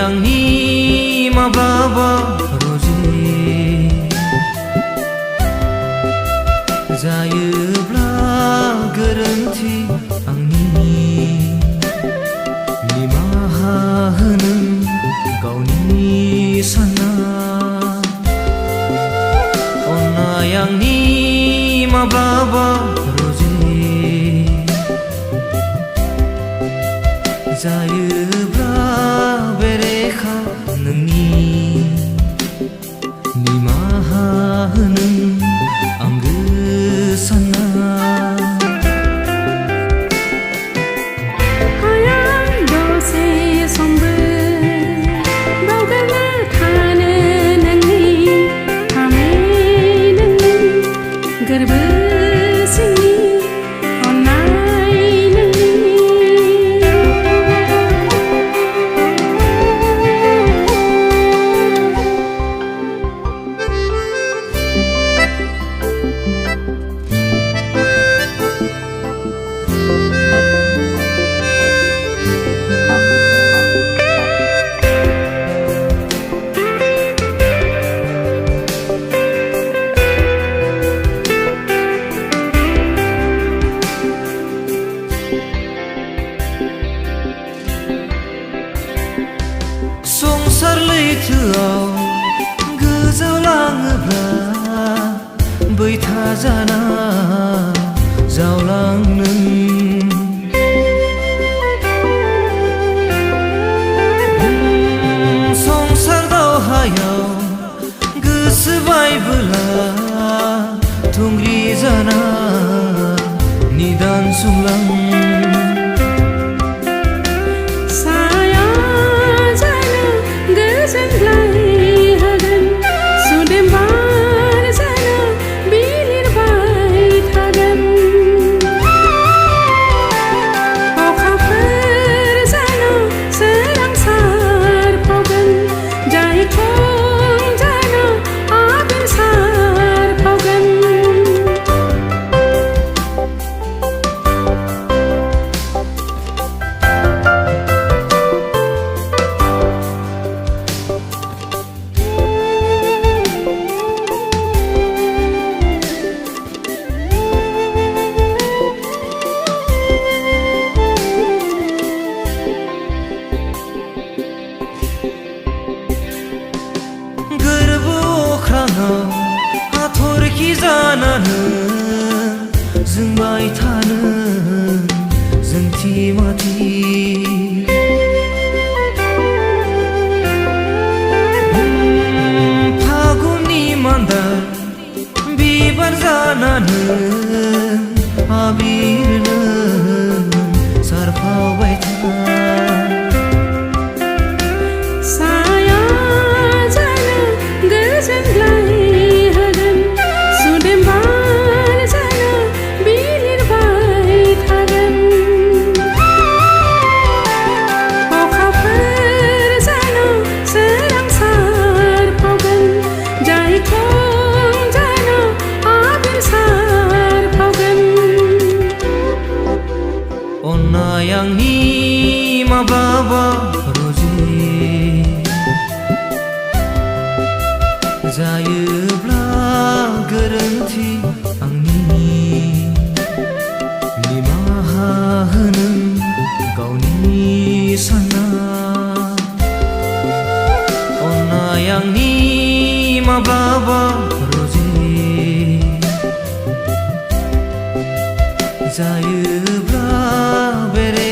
आंनि माब्लाबा रजे जायोब्ला गोरोन्थि आंनि निमाहा होनो गावनि सानना अन्नाय आंनि माब्लाबा रजे जायोब्ला बेरेखा नोंनि निमाहा होनो आंगो सानना संसार लैथोआव गोजावलाङोब्ला बैथा जाना जावलांनो संसार दावहायाव गोसो बायबोला थुंग्रि जाना निदान सुंलां हाथरखि जानानै जोंबाय थानो जोंथि माथि फागुननि मान्दार बिबार जानानै आबिरनो सारफावबाय था अन्नाय आंनि माब्लाबा रजे जायोब्ला गोरोन्थि आंनि निमाहा होनो गावनि सानना अन्नाय आंनि माब्लाबा रजे जायोब्ला बेरे